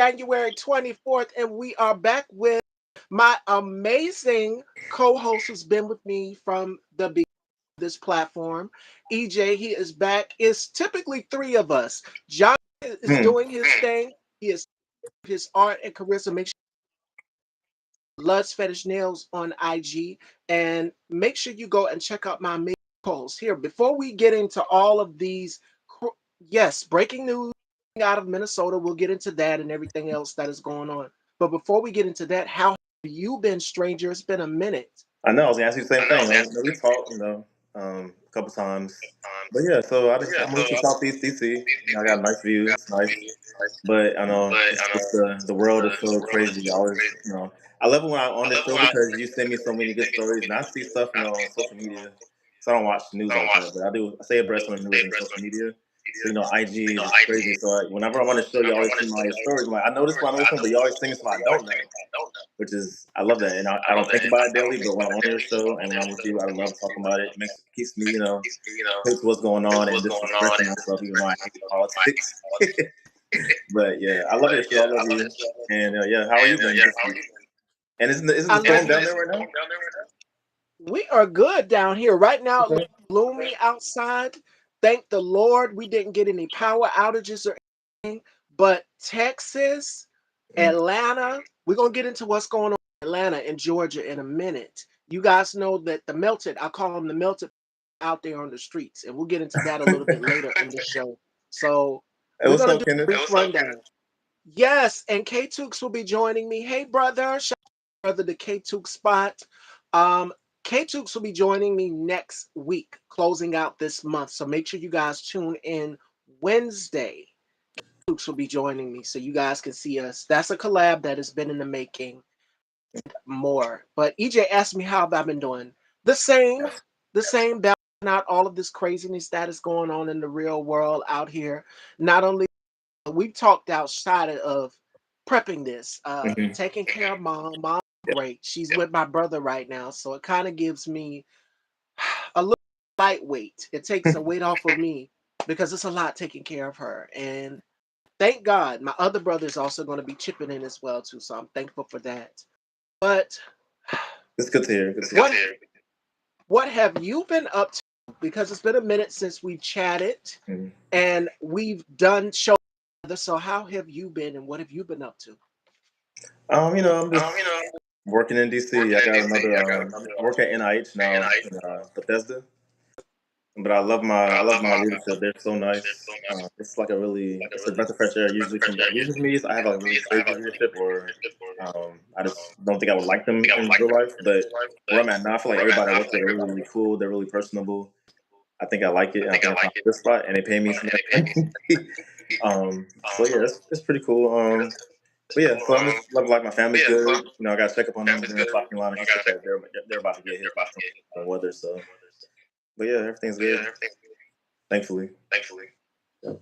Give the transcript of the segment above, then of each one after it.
January 24th, and we are back with my amazing co-host who's been with me from the beginning of this platform. EJ, he is back. It's typically three of us. John is Hmm. doing his thing. He is his art and charisma. Make sure Lutz Fetish Nails on IG, and make sure you go and check out my amazing posts here. Before we get into all of these, yes, breaking news out of Minnesota, we'll get into that and everything else that is going on. But before we get into that, how have you been, stranger? It's been a minute. I know. I was gonna ask you the same thing. We talked, a couple times. But yeah, so I moved to Southeast DC. I got a nice view. It's nice, but I know it's the world is so crazy. I always, I love it when I'm on the show because you send me so many good stories, and I see stuff, on social media. So I don't watch the news all the time, but I do. I stay abreast on the news and social media. So IG is just crazy. So whenever I'm on the show, you always see my stories. I'm like, I know this one, I know this one, but you always think stuff I don't know, which is I love that, and I don't think about it daily, but when I'm on your show and when I'm with you, I love talking about it. It keeps me, hip to what's going on and just expressing myself, even though I hate politics. But yeah, I love your show. I love you, and yeah, how are you been this week? And isn't I the love storm you. down there right now? We are good down here. Right now, it Okay. looks gloomy outside. Thank the Lord we didn't get any power outages or anything. But Texas, Mm. Atlanta, we're going to get into what's going on in Atlanta and Georgia in a minute. You guys know that I call them the melted out there on the streets. And we'll get into that a little bit later in the show. So Hey, we're what's going to up, do a Kenneth? brief rundown. Yes, and K Tooks will be joining me. Hey, brother. Shout out brother the K Tooks spot. Um, K Tooks will be joining me next week, closing out this month. So make sure you guys tune in Wednesday. Tooks will be joining me so you guys can see us. That's a collab that has been in the making more. But EJ asked me how I've been doing. The same, the same, balancing out all of this craziness that is going on in the real world out here. Not only we've talked outside of prepping this, Hmm. taking care of mom. Mom's great. She's with my brother right now, so it kind of gives me a little lightweight. It takes a weight off of me because it's a lot taking care of her. And thank God, my other brother is also going to be chipping in as well too. So I'm thankful for that. But It's good to hear. Good to hear. what what have you been up to? Because it's been a minute since we've chatted Mhm. and we've done shows together. So how have you been, and what have you been up to? I'm just working in DC. I got another. I work at NIH now in Bethesda. But I love my leadership. They're so nice. It's a breath of fresh air. Usually me, I have a really crazy leadership, or I just don't think I would like them in real life. But where I'm at now, I feel like everybody I work with are really, really cool. They're really personable. I think I like it, and I think I found a good spot, and they pay me some money. So yeah, it's pretty cool. But yeah, so I'm just love like my family's good. I got to check up on them. They're in South Carolina. He said that they're about to get hit by some weather. So, but yeah, everything's good. Thankfully.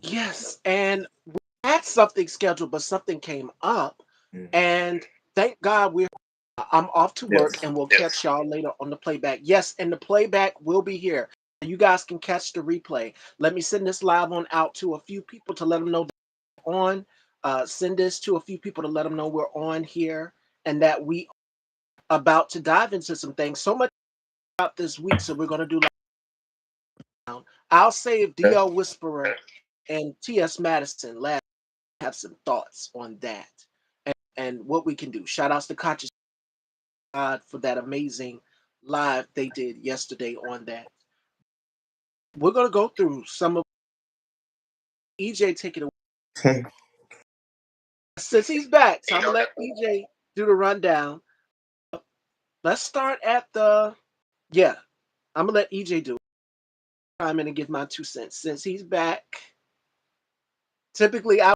Yes, and we had something scheduled, but something came up, Mm. and thank God I'm off to work, Yes. and we'll catch y'all later on the playback. Yes, and the playback will be here. You guys can catch the replay. Let me send this live on out to a few people to let them know that we're on. Send this to a few people to let them know we're on here and that we are about to dive into some things. So much about this week, so we're going to do. I'll save Okay. DL Whisperer and T.S. Madison last have some thoughts on that and what we can do. Shout outs to Conscious God for that amazing live they did yesterday on that. We're gonna go through some of EJ take it away. Since he's back, so I'm gonna let EJ do the rundown. Let's start at the yeah. I'm gonna let EJ do it. I'm gonna give my 2 cents. Since he's back, typically I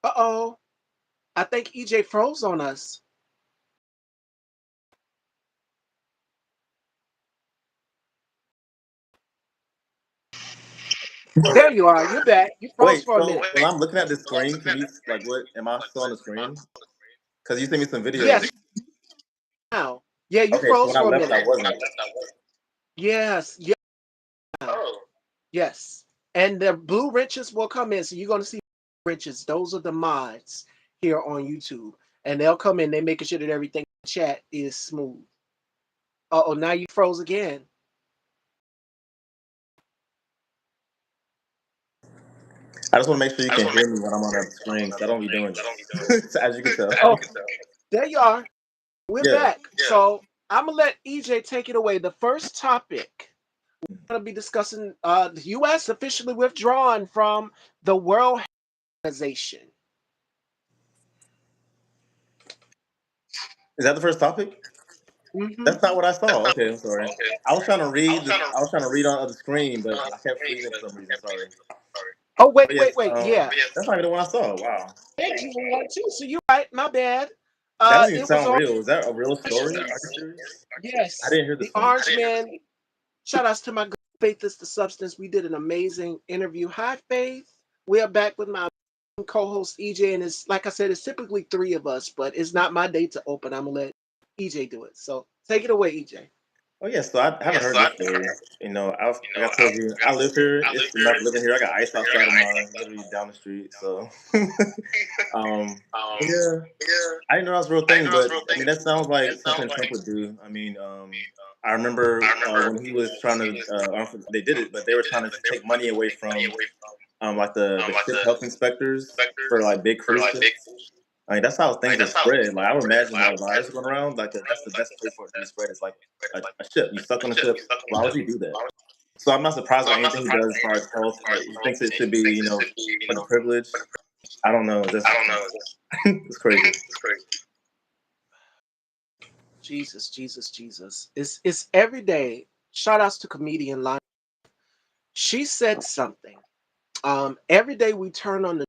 uh-oh. I think EJ froze on us. There you are. You're back. You froze Wait, for a so minute. when I'm looking at the screen, can you like what? Am I still on the screen? Because you sent me some videos. Yes. Now. Yeah, you Okay, so froze when I for a left, minute. I wasn't. Yes. Yeah. Yes. And the blue wrenches will come in. So you're going to see wrenches. Those are the mods here on YouTube. And they'll come in. They're making sure that everything in the chat is smooth. Oh, now you froze again. I just want to make sure you can hear me when I'm on the screen, because I don't be doing this, as you can tell. Oh, there you are. We're Yeah. back. So I'm going to let EJ take it away. The first topic we're going to be discussing the U.S. officially withdrawn from the World Health Organization. Is that the first topic? Mm-hmm. That's not what I saw. Okay, I'm sorry. I was trying to read this. I was trying to read on the screen, but I kept freezing for some reason. Sorry. Oh, wait, But yes, wait, wait. Yeah. that's not even the one I saw. Wow. Thank you for one too. So you're right. My bad. That doesn't even It was sound on. real. Is that a real story? Are you serious? I Yes, didn't hear the this one. Orange Man. Shout outs to my good Faith is the Substance. We did an amazing interview. Hi, Faith. We are back with my co-host EJ, and it's like I said, it's typically three of us, but it's not my day to open. I'm gonna let EJ do it. So take it away, EJ. Oh yeah, so I haven't heard this story. Like I told you, I live here. It's enough living here. I got ice outside of mine, literally down the street. So, but yeah, I didn't know that was a real thing. But I mean, that sounds like something Trump would do. I mean, I remember when he was trying to, I don't know if they did it, but they were trying to take money away from like the ship health inspectors for like big cruise ships. I mean, that's how things are spread. Like I would imagine, like virus going around, like that's the best place for it to be spread. It's like a ship. You stuck on a ship. Why would you do that? So I'm not surprised by anything he does as far as health. He thinks it should be, for the privilege. I don't know. That's it's crazy. Jesus, Jesus, Jesus. It's every day. Shout outs to comedian Lon. She said something. Every day we turn on the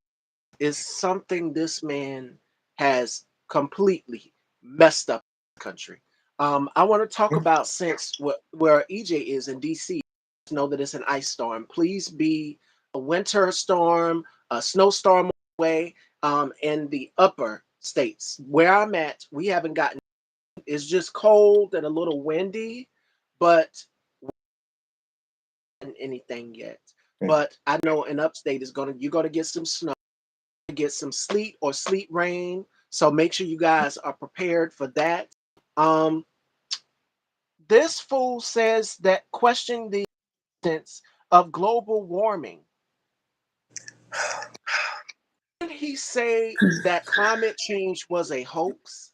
is something this man has completely messed up the country. I want to talk about since where EJ is in DC. Know that it's an ice storm. Please be a winter storm, a snowstorm away. In the upper states where I'm at, we haven't gotten. It's just cold and a little windy, but anything yet. But I know in upstate is you're gonna get some snow, get some sleet or sleet rain. So make sure you guys are prepared for that. Um, this fool says that question the existence of global warming. Did he say that climate change was a hoax?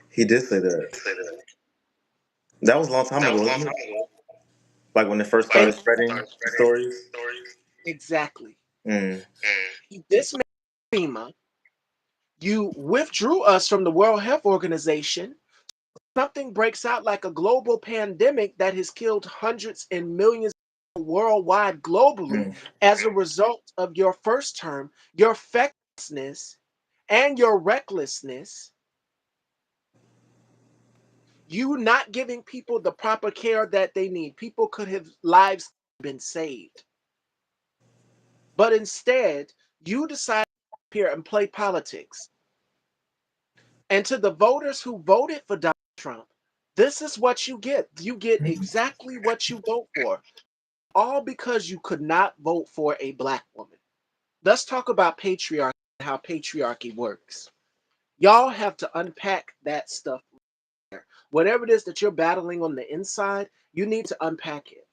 He did say that. That was a long time ago, wasn't it? Like when it first started spreading the stories. Exactly. Mm. This man, FEMA, you withdrew us from the World Health Organization. Something breaks out like a global pandemic that has killed hundreds and millions worldwide globally Mm. as a result of your first term, your fecklessness and your recklessness, you not giving people the proper care that they need. People could have lives been saved. But instead, you decide to here and play politics. And to the voters who voted for Donald Trump, this is what you get. You get exactly what you vote for, all because you could not vote for a black woman. Let's talk about patriarchy and how patriarchy works. Y'all have to unpack that stuff. Whatever it is that you're battling on the inside, you need to unpack it.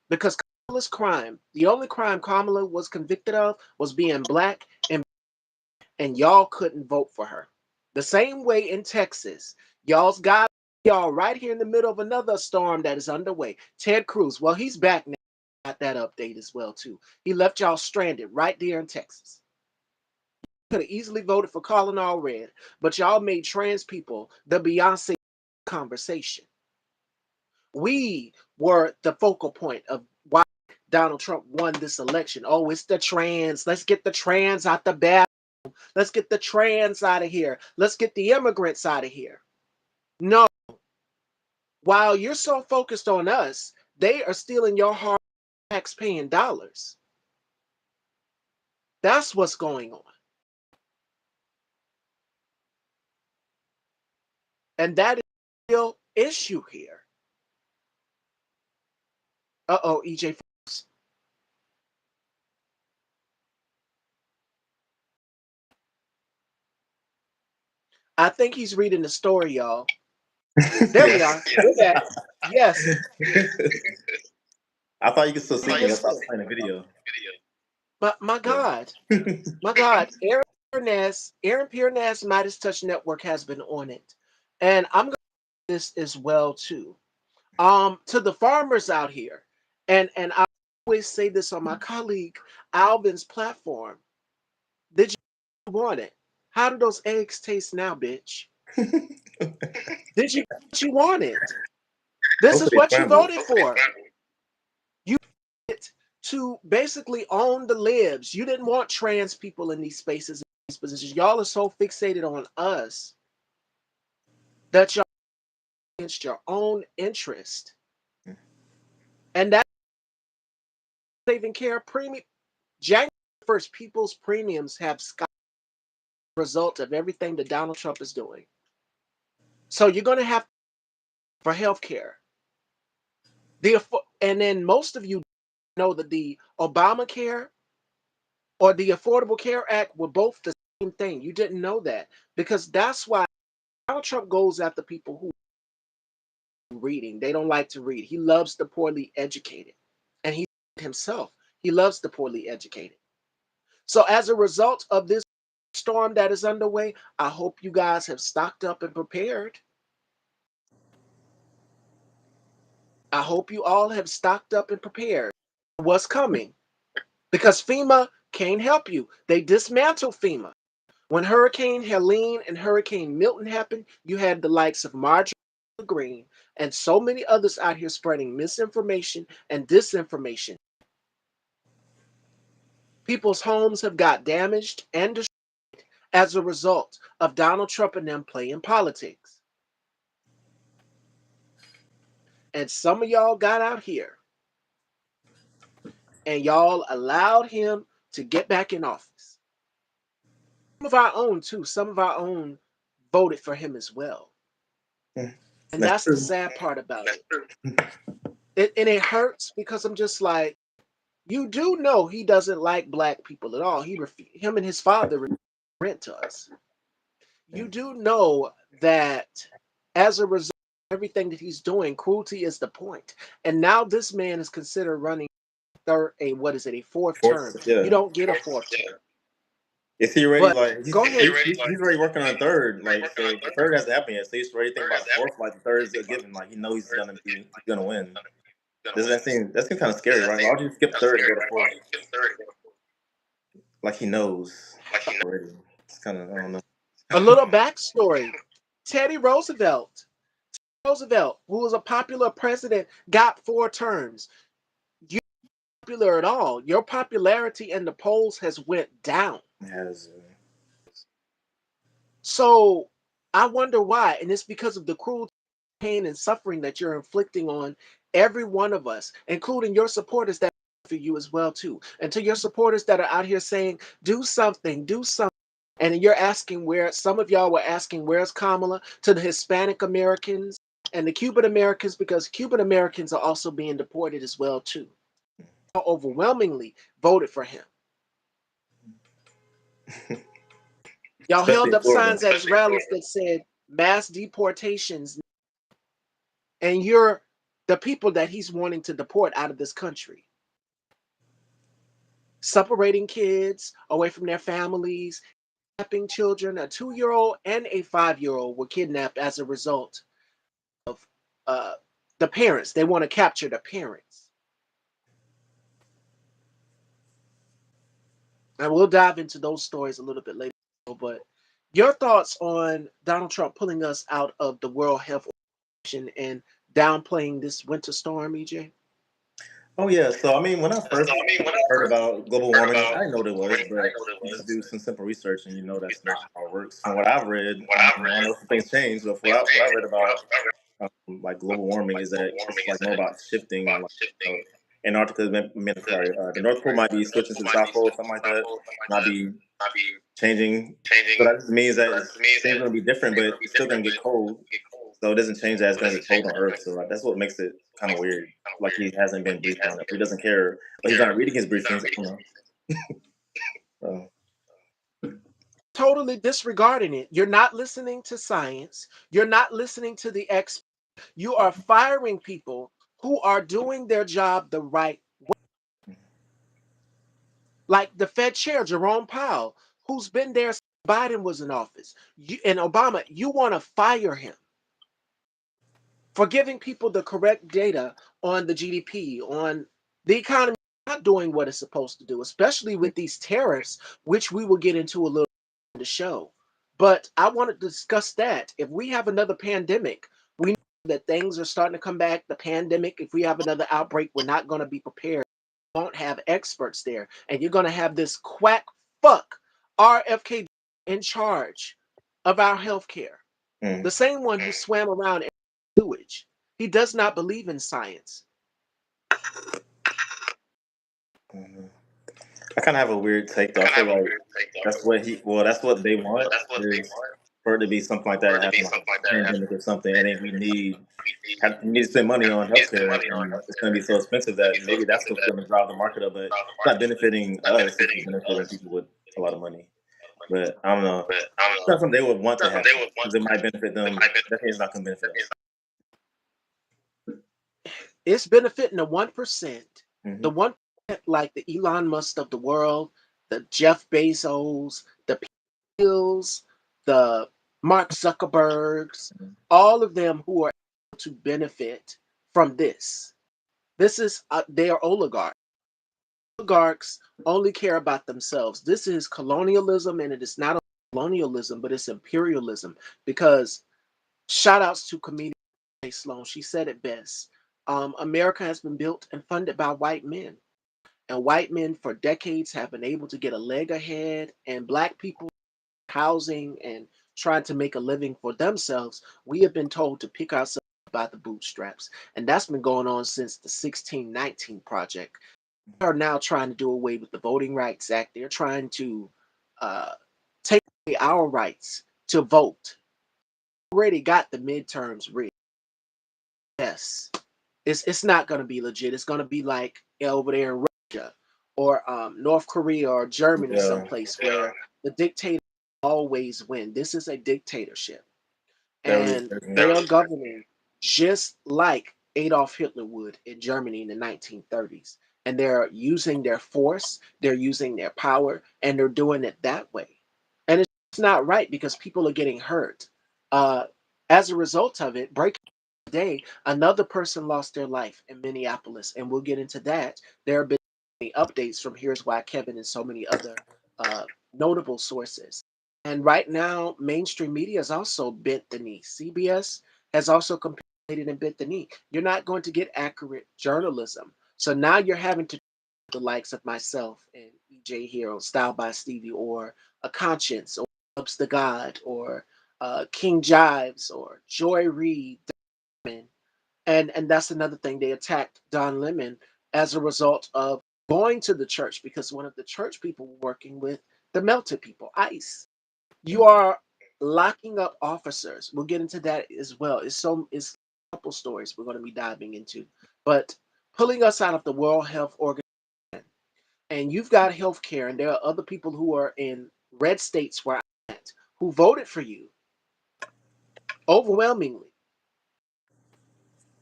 Because Kamala's crime, the only crime Kamala was convicted of was being black, and y'all couldn't vote for her. The same way in Texas, y'all's got y'all right here in the middle of another storm that is underway. Ted Cruz, well, he's back now. Got that update as well too. He left y'all stranded right there in Texas. Could have easily voted for calling all red, but y'all made trans people the Beyonce conversation. We were the focal point of why Donald Trump won this election. Oh, it's the trans. Let's get the trans out the bathroom. Let's get the trans out of here. Let's get the immigrants out of here. No. While you're so focused on us, they are stealing your hard tax paying dollars. That's what's going on. And that is the real issue here. Uh-oh, EJ. I think he's reading the story, y'all. There we are. We're back. Yes. I thought you could still See see me. I this thought I was one. playing a video. But my God. My God. Aaron Piernas Midas Touch Network has been on it. And I'm gonna do this as well too. To the farmers out here, and I always say this on my colleague Alvin's platform. Did you want it? How do those eggs taste now, bitch? Did you get what you wanted? This is Hopefully what you scrambled. voted for. You voted to basically own the libs. You didn't want trans people in these spaces, in these positions. Y'all are so fixated on us that y'all against your own interest. And that saving care premium. January 1st, people's premiums have sky result of everything that Donald Trump is doing. So you're going to have for health care. And then most of you know that the Obamacare or the Affordable Care Act were both the same thing. You didn't know that because that's why Donald Trump goes after people who are reading. They don't like to read. He loves the poorly educated. And he himself, he loves the poorly educated. So as a result of this storm that is underway, I hope you guys have stocked up and prepared. I hope you all have stocked up and prepared for what's coming because FEMA can't help you. They dismantled FEMA. When Hurricane Helene and Hurricane Milton happened, you had the likes of Marjorie Green and so many others out here spreading misinformation and disinformation. People's homes have got damaged and destroyed as a result of Donald Trump and them playing politics. And some of y'all got out here and y'all allowed him to get back in office. Some of our own, too. Some of our own voted for him as well. And that's the sad part about it. And it hurts because I'm just like, you do know he doesn't like black people at all. Him and his father rent to us. You do know that as a result of everything that he's doing, cruelty is the point. And now this man is considered running a fourth term. Yeah. You don't get a fourth term. Is he already But like go ahead. he's already working on a third? Like so the third hasn't happened yet. So he's already thinking about the fourth. Like the third is a given. Like he knows he's gonna win. Doesn't that seem kind of scary, right? Why would you skip third and go to fourth? Like he knows already. It's kind of I don't know. A little backstory. Teddy Roosevelt, who was a popular president, got 4 terms. You're not popular at all. Your popularity in the polls has went down. It has. So I wonder why. And it's because of the cruel pain and suffering that you're inflicting on every one of us, including your supporters that for you as well too. And to your supporters that are out here saying, do something, do something. And you're asking where some of y'all were asking, where's Kamala? To the Hispanic Americans and the Cuban Americans, because Cuban Americans are also being deported as well too. Overwhelmingly voted for him. Y'all held up signs at his rallies that said mass deportations, and you're the people that he's wanting to deport out of this country. Separating kids away from their families, kidnapping children. A 2-year-old and a 5-year-old were kidnapped as a result of the parents. They want to capture the parents. And we'll dive into those stories a little bit later. But your thoughts on Donald Trump pulling us out of the World Health Organization and downplaying this winter storm, EJ? Oh yeah. So I mean, when I first heard about global warming, I didn't know what it was, but you just do some simple research and you know that's not how it works. From what I've read, I don't know if things change, but what I read about like global warming is that it's like more about shifting, like Antarctica is mandatory. The North Pole might be switching to the South Pole, something like that. Might be changing. So that just means that things are going to be different, but it's still going to get cold. So it doesn't change that it's going to get cold on Earth. So that's what makes it kind of weird. Like he hasn't been briefed on it. He doesn't care. But he's not reading his briefings. I don't know. Totally disregarding it. You're not listening to science. You're not listening to the experts. You are firing people who are doing their job the right way. Like the Fed chair, Jerome Powell, who's been there since Biden was in office. And Obama, you want to fire him for giving people the correct data on the GDP, on the economy not doing what it's supposed to do, especially with these tariffs, which we will get into a little in the show. But I want to discuss that. If we have another pandemic, we know that things are starting to come back. The pandemic, if we have another outbreak, we're not going to be prepared. We won't have experts there. And you're going to have this quack fuck RFK in charge of our healthcare. The same one who swam around in sewage. He does not believe in science. I kind of have a weird take though. I feel like that's what that's what they want is for it to be something like that happen, like a pandemic or something, and then we need to spend money on healthcare, and it's going to be so expensive that maybe that's what's going to drive the market up. But it's not benefiting us; it's benefiting people with a lot of money. But I don't know. It's not something they would want to happen because it might benefit them. Definitely, it's not going to benefit us. It's benefiting the 1%, Mm-hmm. the 1% like the Elon Musk of the world, the Jeff Bezos, the Pills, the Mark Zuckerbergs, all of them who are able to benefit from this. This is they are oligarchs. Oligarchs only care about themselves. This is colonialism, and it is not colonialism, but it's imperialism. Because shout outs to comedian Sloan, she said it best. America has been built and funded by white men, and white men for decades have been able to get a leg ahead, and black people housing and trying to make a living for themselves. We have been told to pick ourselves up by the bootstraps, and that's been going on since the 1619 project. They are now trying to do away with the Voting Rights Act. They're trying to uh, take away our rights to vote. Already got the midterms rigged. Yes, it's not going to be legit. It's going to be like over there in Russia or North Korea or Germany, Yeah, someplace where the dictator always win. This is a dictatorship, that really and scares me. they are governing just like Adolf Hitler would in Germany in the 1930s. And they're using their force, they're using their power, and they're doing it that way. And it's not right because people are getting hurt. Uh, as a result of it, breaking day, another person lost their life in Minneapolis, and we'll get into that. There have been many updates from Here's Why Kevin and so many other notable sources. And right now, mainstream media has also bent the knee. CBS has also competed and bent the knee. You're not going to get accurate journalism. So now you're having to the likes of myself and EJ Hero, Style by Stevie, or A Conscience, or Ups the God, or King Jives, or Joy Reid, and that's another thing. They attacked Don Lemon as a result of going to the church because one of the church people were working with the melted people, ICE. You are locking up officers. We'll get into that as well. It's a couple stories we're going to be diving into, but pulling us out of the World Health Organization. And you've got healthcare, and there are other people who are in red states where I'm at who voted for you overwhelmingly.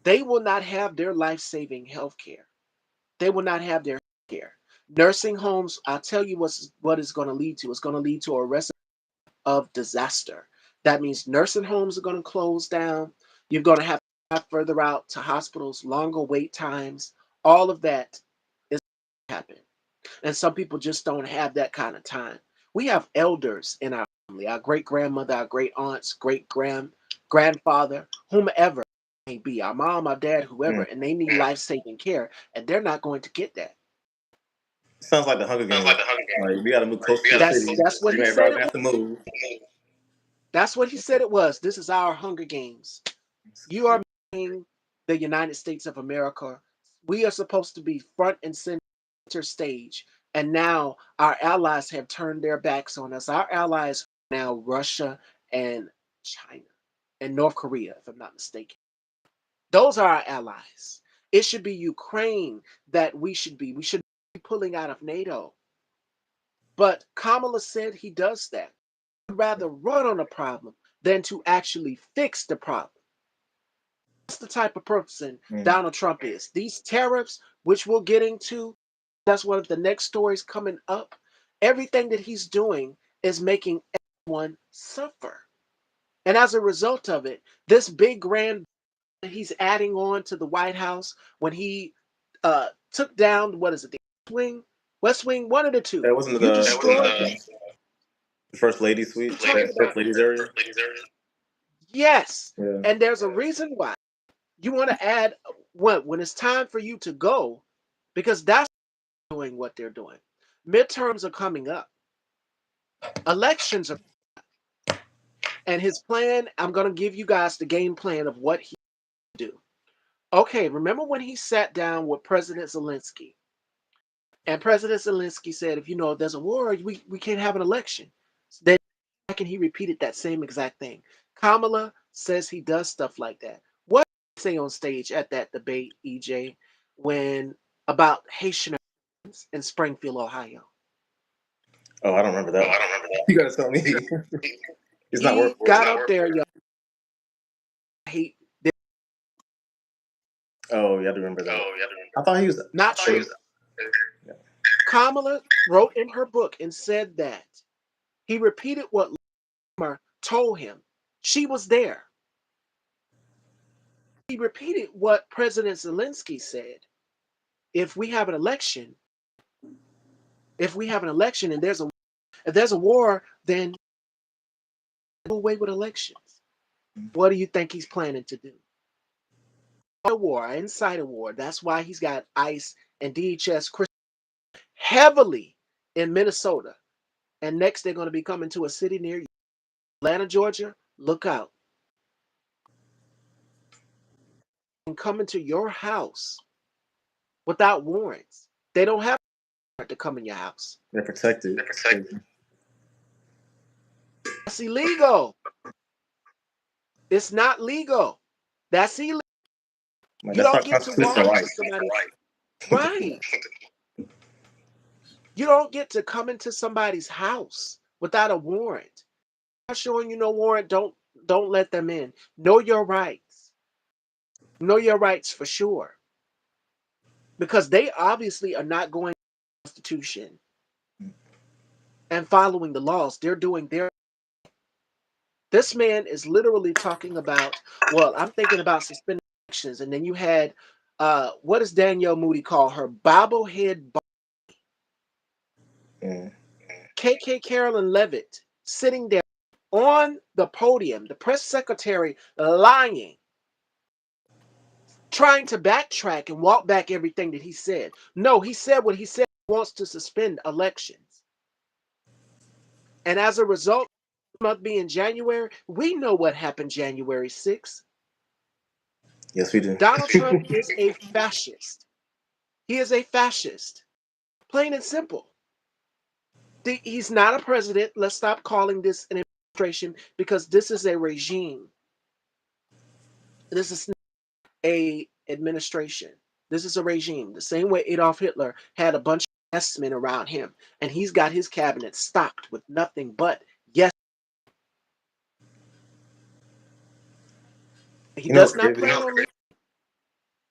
They will not have their life-saving healthcare. They will not have their care. Nursing homes, I'll tell you what it's going to lead to. It's going to lead to a recipe of disaster. That means nursing homes are going to close down. You're going to have to drive further out to hospitals, longer wait times. All of that is going to happen. And some people just don't have that kind of time. We have elders in our family, our great grandmother, our great aunts, great grandfather, whomever it may be, our mom, our dad, whoever, Mm. and they need life saving care, and they're not going to get that. Sounds like the Hunger Games. Like we got to move close to the city. That's what he Everybody said it have to was. move. That's what he said it was. This is our Hunger Games. You are making the United States of America We are supposed to be front and center stage. And now our allies have turned their backs on us. Our allies are now Russia and China and North Korea, if I'm not mistaken. Those are our allies. It should be Ukraine that we should be. We should be pulling out of NATO. But Kamala said he does that. He'd rather run on a problem than to actually fix the problem. That's the type of person Donald Trump is. These tariffs, which we'll get into, that's one of the next stories coming up. Everything that he's doing is making everyone suffer. And as a result of it, this big grand that he's adding on to the White House when he took down, what is it, the West Wing, one of the two. That wasn't You destroyed that. the First Lady suite, First Lady's area. Yes. Yeah. And there's a reason why. You want to add when it's time for you to go, because that's doing what they're doing. Midterms are coming up. Elections are, and his plan, I'm going to give you guys the game plan of what he do. Okay, remember when he sat down with President Zelensky? And President Zelensky said, if there's a war, we can't have an election. Then he repeated that same exact thing. Kamala says he does stuff like that. What did he say on stage at that debate, EJ, when about Haitian in Springfield, Ohio? Oh, I don't remember that. You gotta tell me. It's not worth. He got up there, y'all. Oh, yeah, I do remember that. I thought he was not true. Yeah. Kamala wrote in her book and said that he repeated what Latimer told him. She was there. He repeated what President Zelensky said. If we have an election, and if there's a war, then go away with elections. What do you think he's planning to do? A war, inside a war. That's why he's got ICE and DHS heavily in Minnesota. And next they're going to be coming to a city near you. Atlanta, Georgia, look out. And coming to your house without warrants. They don't have to come in your house. They're protected. That's illegal. It's not legal. That's illegal. Like, you don't get to walk right. into somebody's right. You don't get to come into somebody's house without a warrant. Not showing you no warrant, don't let them in. Know your rights. Know your rights for sure. Because they obviously are not going to the Constitution and following the laws. They're doing their. This man is literally talking about, well, I'm thinking about suspending elections. And then you had, what does Danielle Moody call her? Bobblehead. KK Carolyn Levitt sitting there on the podium, the press secretary lying, trying to backtrack and walk back everything that he said. No, he said what he said. He wants to suspend elections. And as a result, month being January, we know what happened January 6th. Yes, we do. Donald Trump is a fascist. He is a fascist. Plain and simple. He's not a president. Let's stop calling this an administration, because this is a regime. This is not an administration. This is a regime. The same way Adolf Hitler had a bunch of yes men around him, and he's got his cabinet stocked with nothing but yes. He does not plan on leaving.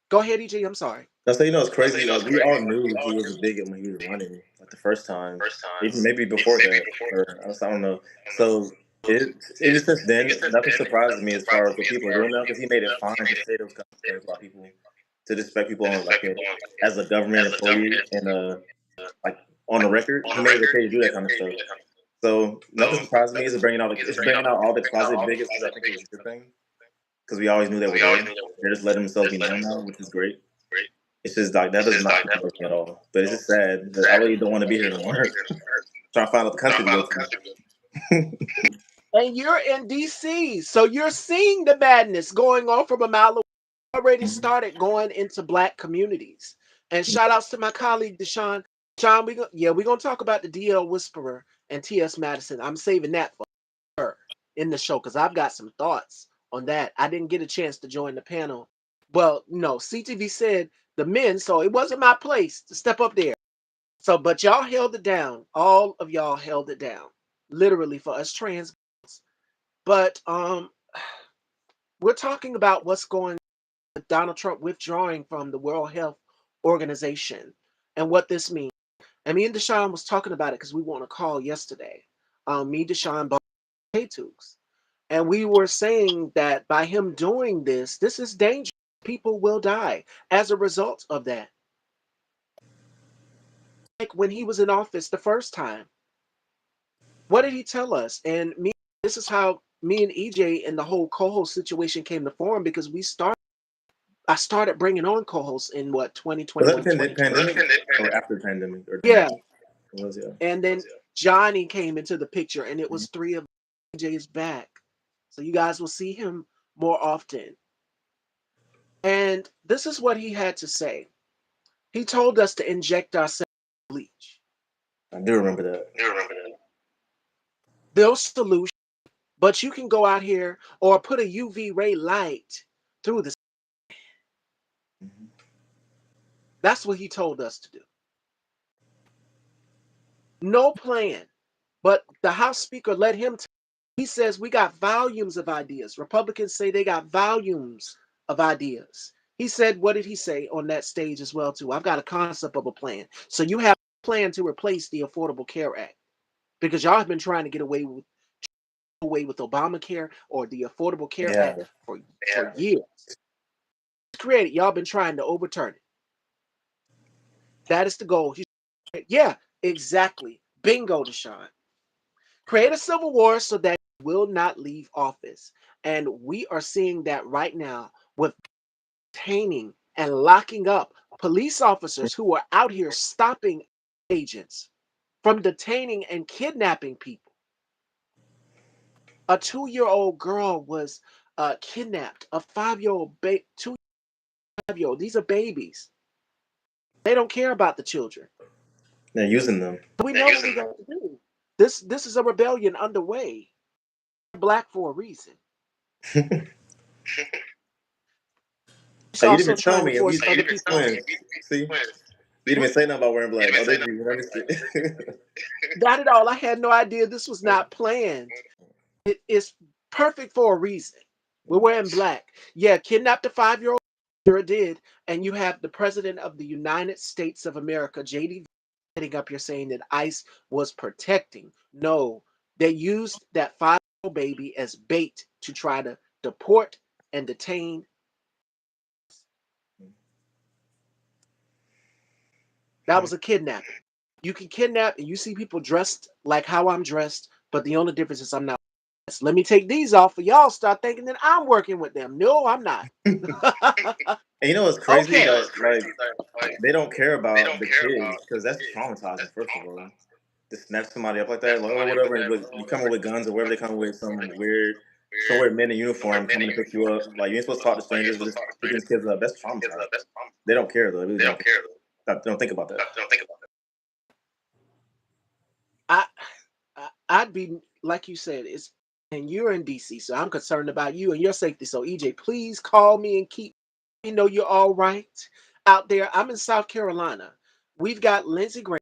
Go ahead, EJ. I'm sorry. That's it's crazy. Like, we all knew he was a bigot when he was running, like the first time. Even maybe before that, or I don't know. So it just since then, nothing surprises me as far as what people are doing now, because he made it fine to say those kind of things about people, to disrespect people on as a government employee and like on the record. He made it okay to do that kind of stuff. So nothing surprises me. It's bringing out all the closet bigots, which I think is a good thing, because we always knew they were there. They're just letting themselves be known now, which is great. It's just like that does not work at all. But it's just sad that I really don't want to be here anymore. Trying to find out the country to go to. And you're in DC, so you're seeing the madness going on from a mile away. already Mhm. started going into black communities. And shout outs to my colleague Deshaun. Sean, we're gonna talk about the DL Whisperer and T.S. Madison. I'm saving that for her in the show because I've got some thoughts on that. I didn't get a chance to join the panel. Well, no, CTV said the men, so it wasn't my place to step up there. So, but y'all held it down. All of y'all held it down, literally for us trans. But we're talking about what's going with Donald Trump withdrawing from the World Health Organization and what this means. And me and Deshaun was talking about it because we won a call yesterday. Me, Deshaun, both Tukes. And we were saying that by him doing this, this is dangerous. People will die as a result of that. Like when he was in office the first time, what did he tell us? And me, this is how me and EJ and the whole co-host situation came to form because I started bringing on co-hosts in what Was that 2021, the 2020. pandemic or after the pandemic or during? Yeah, It was, yeah. and then Johnny came into the picture, and it Mhm. was three of EJ's back. So you guys will see him more often. And this is what he had to say. He told us to inject ourselves with bleach. I do remember that. Those solutions, but you can go out here or put a UV ray light through the. Mhm. That's what he told us to do. No plan. But the House Speaker let him. He says we got volumes of ideas. Republicans say they got volumes of ideas. He said, what did he say on that stage as well too? I've got a concept of a plan. So you have a plan to replace the Affordable Care Act because y'all have been trying to get away with Obamacare or the Affordable Care Yeah. Act for years. It's created. Y'all been trying to overturn it. That is the goal. Yeah, exactly. Bingo, Deshaun. Create a civil war so that he will not leave office. And we are seeing that right now with detaining and locking up police officers who are out here stopping agents from detaining and kidnapping people. A 2-year-old girl was kidnapped. A 5-year-old, 2-5-year-old. These are babies. They don't care about the children. They're using them. We know what we're going to do. This is a rebellion underway. Black for a reason. It's Hey, you didn't also even tell trying to me. force other people. Twins. See, you didn't even say nothing about wearing black. Oh, did you? Let me see. Got it all. I had no idea this was not planned. It is perfect for a reason. We're wearing black. Yeah, kidnapped a 5-year-old. Sure did. And you have the president of the United States of America, JD, heading up here saying that ICE was protecting. No, they used that 5-year-old baby as bait to try to deport and detain. That was a kidnapping. You can kidnap and you see people dressed like how I'm dressed, but the only difference is I'm not. Let me take these off for y'all start thinking that I'm working with them. No, I'm not. And you know what's crazy? Okay. Like they don't care about the kids because that's traumatizing. First of all, to snatch somebody up like that, like oh whatever, and you come in with guns or whatever, they come with some weird men in uniform coming to pick you up. Like you ain't supposed to talk to strangers, but just picking these kids up. That's traumatizing. They don't care though. They really don't care. They don't think about that. I, I'd be like you said, it's and you're in DC, so I'm concerned about you and your safety. So EJ, please call me and keep me know you're all right out there. I'm in South Carolina. We've got Lindsey Graham,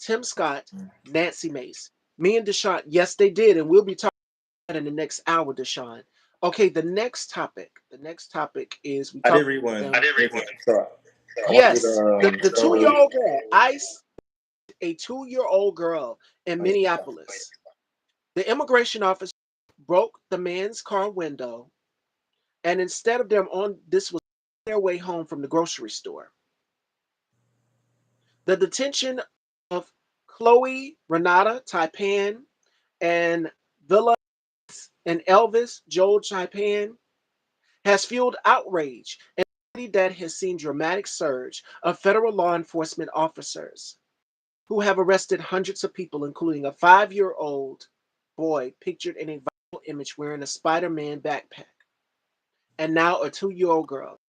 Tim Scott, Nancy Mace. Me and Deshaun, yes, they did, and we'll be talking in the next hour, Deshaun. Okay, the next topic. The next topic is we I did talked read about one. them. So I want to read Yes, the so 2-year-old girl, ICE, a 2-year-old girl in Minneapolis. The immigration officer broke the man's car window, and instead of them on this was their way home from the grocery store. The detention of Chloe Renata Taipan and Villa and Elvis Joel Taipan has fueled outrage and that has seen dramatic surge of federal law enforcement officers who have arrested hundreds of people, including a 5-year-old boy pictured in a viral image wearing a Spider-Man backpack, and now a 2-year-old girl.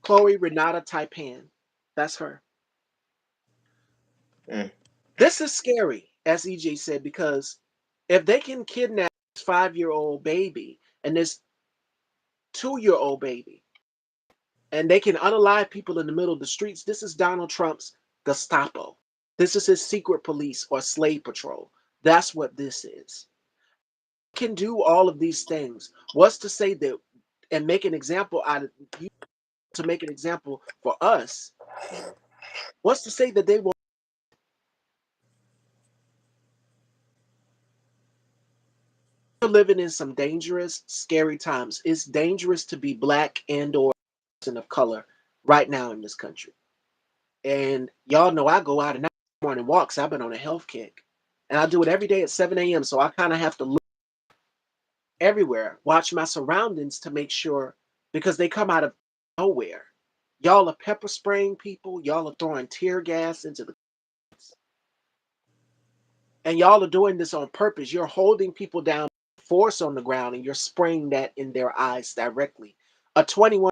Chloe Renata Taipan. That's her. Mm. This is scary, as EJ said, because if they can kidnap this 5-year-old baby and this 2-year-old baby, and they can unalive people in the middle of the streets, this is Donald Trump's Gestapo. This is his secret police or slave patrol. That's what this is. Can do all of these things. What's to say that and make an example out of you to make an example for us? What's to say that they will We're living in some dangerous, scary times. It's dangerous to be black and or person of color right now in this country. And y'all know I go out and morning walks. I've been on a health kick. And I do it every day at 7 a.m. So I kind of have to look everywhere, watch my surroundings to make sure because they come out of nowhere. Y'all are pepper spraying people, y'all are throwing tear gas into the and y'all are doing this on purpose. You're holding people down force on the ground and you're spraying that in their eyes directly. A 21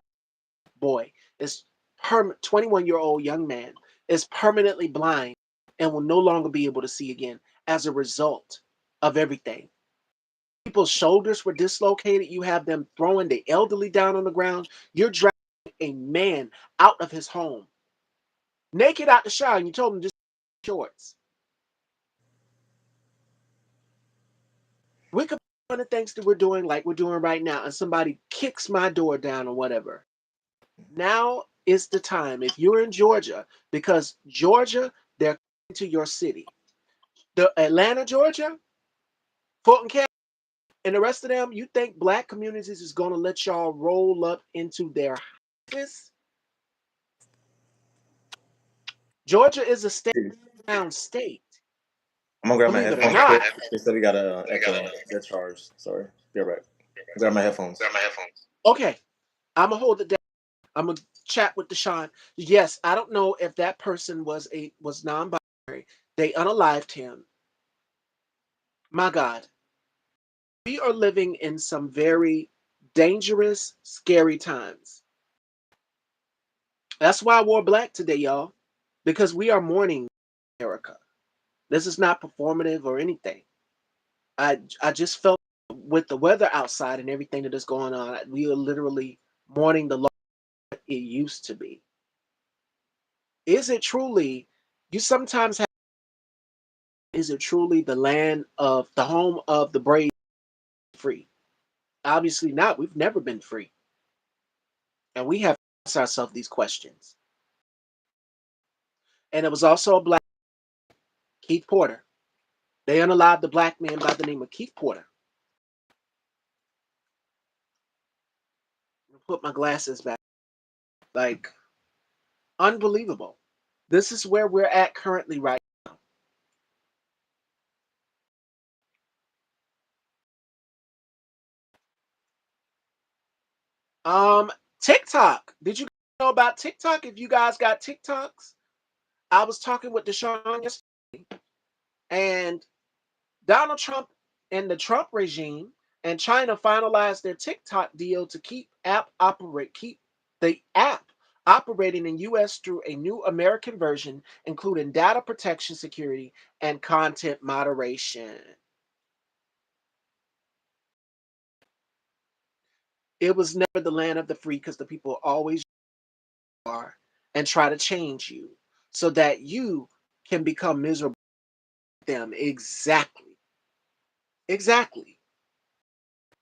boy is 21-year-old young man is permanently blind and will no longer be able to see again as a result of everything. People's shoulders were dislocated. You have them throwing the elderly down on the ground. You're dragging a man out of his home, naked out the shower, and you told him just shorts. We could be doing the things that we're doing like we're doing right now, and somebody kicks my door down or whatever. Now is the time. If you're in Georgia, because Georgia, they're coming to your city. The Atlanta, Georgia, Fulton County, and the rest of them, you think black communities is going to let y'all roll up into their office? Georgia is a state-bound state. I'm gonna grab my Believe it or headphones not. quick. They said we got a echo. They're charged. Sorry. Be right back. Grab my headphones. Okay, I'm gonna hold it down. I'm gonna chat with Deshaun. Yes, I don't know if that person was non-binary. They unalived him. My God, we are living in some very dangerous, scary times. That's why I wore black today, y'all, because we are mourning America. This is not performative or anything. I just felt with the weather outside and everything that is going on, we are literally mourning the loss it used to be. Is it truly? You sometimes have. Is it truly the land of the home of the brave free? Obviously not. We've never been free, and we have to ask ourselves these questions. And it was also a black Keith Porter. They unalived the black man by the name of Keith Porter. Put my glasses back. Like unbelievable. This is where we're at currently right now. TikTok. Did you know about TikTok? If you guys got TikToks, I was talking with Deshaun yesterday, and Donald Trump and the Trump regime and China finalized their TikTok deal to keep the app operating in US through a new American version, including data protection security and content moderation. It was never the land of the free because the people always are and try to change you so that you can become miserable with them. Exactly. Exactly.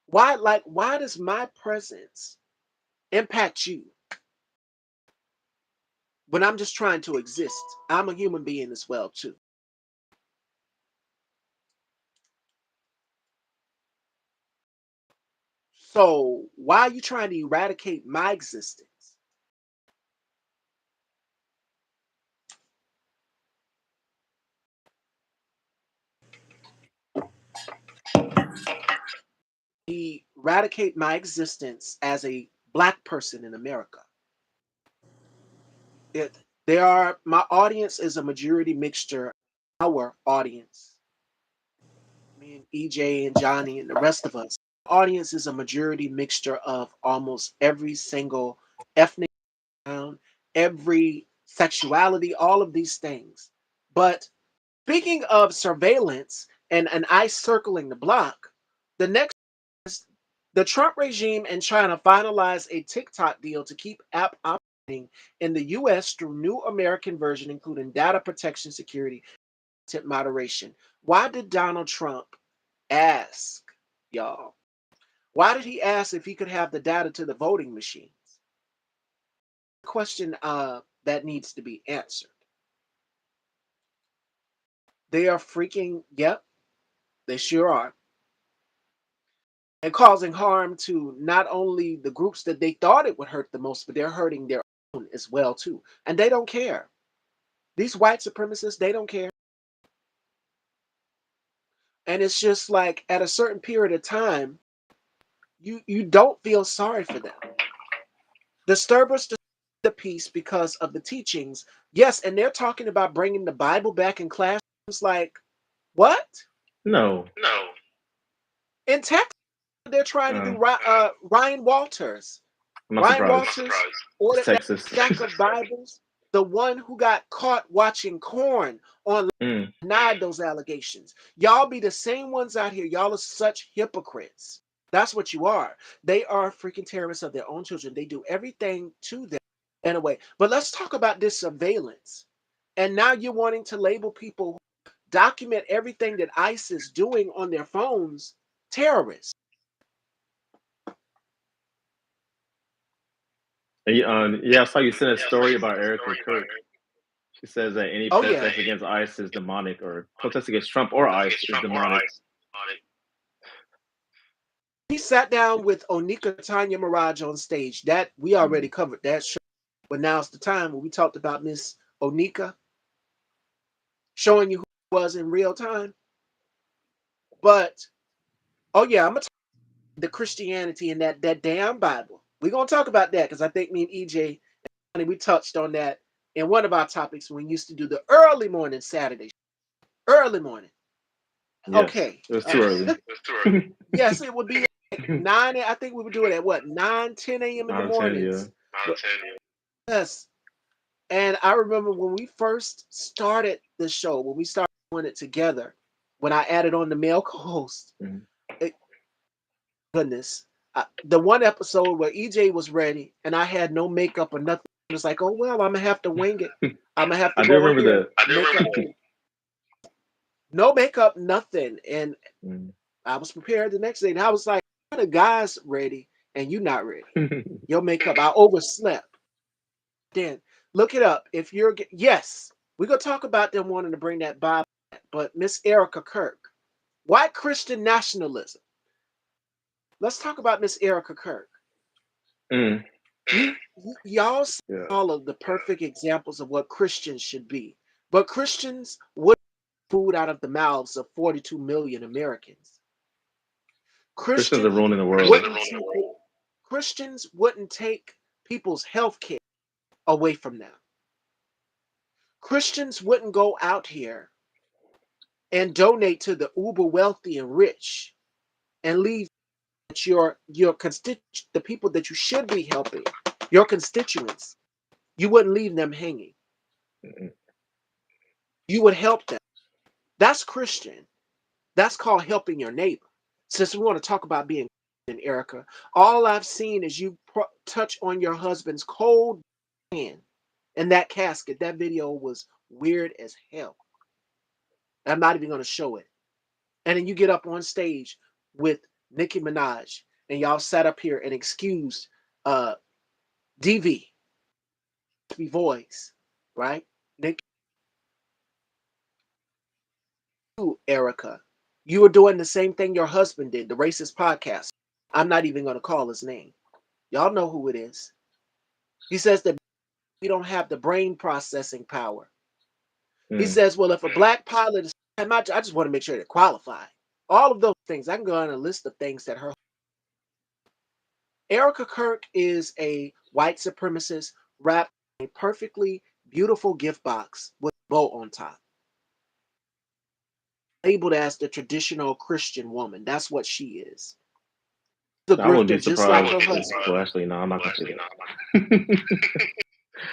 Why does my presence impact you when I'm just trying to exist? I'm a human being as well too. So why are you trying to eradicate my existence? Eradicate my existence as a black person in America. It, there are my audience is a majority mixture. Our audience, me and EJ and Johnny and the rest of us, audience is a majority mixture of almost every single ethnic down every sexuality, all of these things. But speaking of surveillance and ICE circling the block, the next is the Trump regime and China finalize a TikTok deal to keep app operating in the US through new American version, including data protection, security, content moderation. Why did Donald Trump ask, y'all? Why did he ask if he could have the data to the voting machines? Question that needs to be answered. They are freaking, yep, they sure are. And causing harm to not only the groups that they thought it would hurt the most, but they're hurting their own as well too. And they don't care. These white supremacists, they don't care. And it's just like at a certain period of time, you don't feel sorry for them. Disturbers the peace because of the teachings. Yes, and they're talking about bringing the Bible back in classrooms. Like, what? No. In Texas, they're trying to do Ryan Walters. I'm not Ryan surprised. Walters ordered that Texas. stack of Bibles. The one who got caught watching corn on denied those allegations. Y'all be the same ones out here. Y'all are such hypocrites. That's what you are. They are freaking terrorists of their own children. They do everything to them in a way. But let's talk about this surveillance. And now you're wanting to label people who document everything that ICE is doing on their phones terrorists. Yeah, I saw you sent a story about Erica Kirk. She says that any protest against ICE is demonic, or protest against Trump or ICE is demonic. He sat down with Onika Tanya Mirage on stage. That we already covered that show, but now's the time when we talked about Miss Onika, showing you who it was in real time. But oh yeah, I'm gonna talk about the Christianity and that damn Bible. We're gonna talk about that because I think me and EJ and we touched on that in one of our topics when we used to do the early morning Saturday. Early morning. Yes, okay. It was too early. Yes, it would be like 9. I think we would do it at what, 9, 10 a.m. in the mornings. Yes. And I remember when we first started the show, when we started doing it together, when I added on the male co-host, goodness, the one episode where EJ was ready and I had no makeup or nothing, it was like, oh well, I'm gonna have to wing it. I'm gonna have to go over here. No makeup, nothing. And I was prepared the next day, and I was like, the guy's ready and you not ready. Your makeup, I overslept. Then look it up. If you're yes, we're gonna talk about them wanting to bring that Bible back, but Miss Erica Kirk, white Christian nationalism. Let's talk about Miss Erica Kirk. Y'all see all of the perfect examples of what Christians should be, but Christians would food out of the mouths of 42 million Americans. Christians are ruining the world. Christians wouldn't take people's health care away from them. Christians wouldn't go out here and donate to the uber wealthy and rich and leave your the people that you should be helping, your constituents, you wouldn't leave them hanging. You would help them. That's Christian. That's called helping your neighbor. Since we want to talk about being Christian, Erica, all I've seen is you touch on your husband's cold hand in that casket. That video was weird as hell. I'm not even going to show it. And then you get up on stage with Nicki Minaj and y'all sat up here and excused DV voice, right? Nick, Erica, you were doing the same thing your husband did, the racist podcast. I'm not even going to call his name. Y'all know who it is. He says that we don't have the brain processing power. He says, well, if a black pilot is, I just want to make sure they qualify. All of those things. I can go on a list of things that her. Erica Kirk is a white supremacist wrapped in a perfectly beautiful gift box with a bow on top. Labeled as the traditional Christian woman. That's what she is. I wouldn't be surprised. Well, actually, no, I'm not going to say that.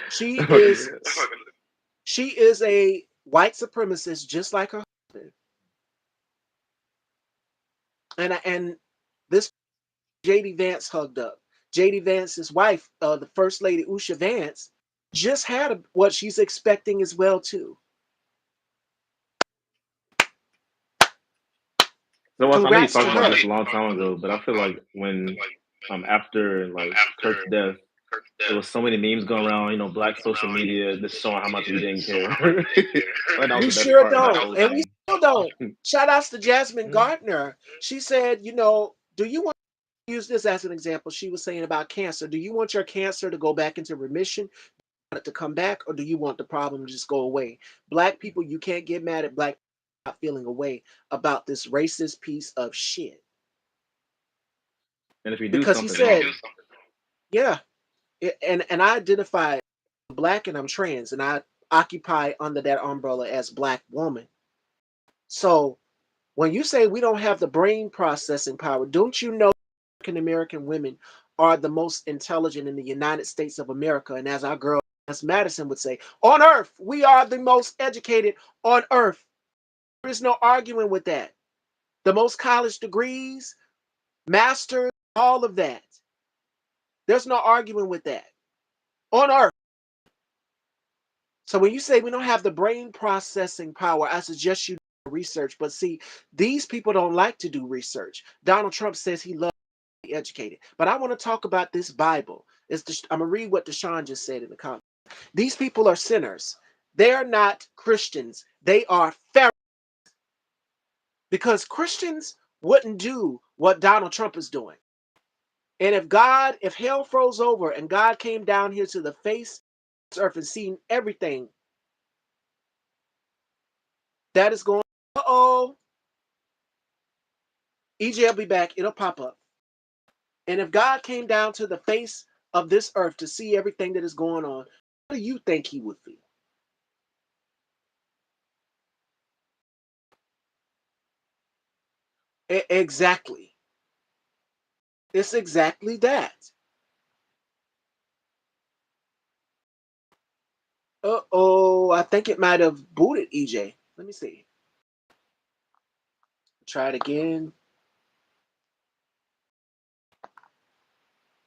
She is she is a white supremacist just like her husband. And this JD Vance hugged up. JD Vance's wife, the First Lady Usha Vance, just had what she's expecting as well too. So Wes, I know you Congrats to talked about her. this a long time ago, but I feel like when after like Kirk's death, there was so many memes going around, black social media, just showing how much we didn't care. Like that was We the best sure part of that don't, whole and we thing. still don't. Shout outs to Jasmine Gardner. She said, do you want to use this as an example? She was saying about cancer. Do you want your cancer to go back into remission? Do you want it to come back, or do you want the problem to just go away? Black people, you can't get mad at black people not feeling away about this racist piece of shit. And if you do Because he something said, wrong, yeah, and I identify black and I'm trans, and I occupy under that umbrella as black woman. So when you say we don't have the brain processing power, don't you know African American women are the most intelligent in the United States of America? And as our girl, as Madison would say, on earth, we are the most educated on earth. There is no arguing with that. The most college degrees, masters, all of that. There's no arguing with that. On earth. So when you say we don't have the brain processing power, I suggest you do research. But see, these people don't like to do research. Donald Trump says he loves to be educated. But I want to talk about this Bible. I'm going to read what Deshaun just said in the comments. These people are sinners. They're not Christians. They are Pharisees. Because Christians wouldn't do what Donald Trump is doing. And if hell froze over and God came down here to the face of this earth and seen everything that is going on, uh-oh, EJ will be back. It'll pop up. And if God came down to the face of this earth to see everything that is going on, how do you think he would feel? Exactly. It's exactly that. Uh-oh, I think it might have booted EJ. Let me see. Try it again.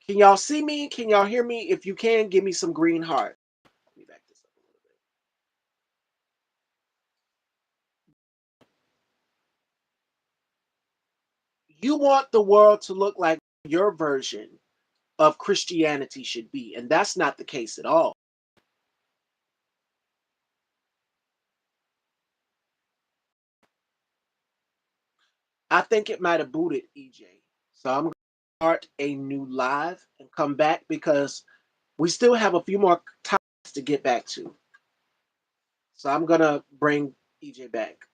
Can y'all see me? Can y'all hear me? If you can, give me some green heart. Let me back this up a little bit. You want the world to look like your version of Christianity should be, and that's not the case at all. I think it might have booted EJ. So I'm going to start a new live and come back because we still have a few more topics to get back to. So I'm going to bring EJ back.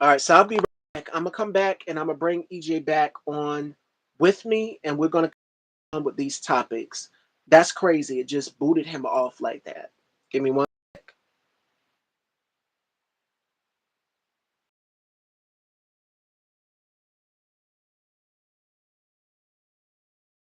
All right, so I'll be right back. I'm going to come back and I'm going to bring EJ back on with me, and we're going to come with these topics. That's crazy. It just booted him off like that. Give me one.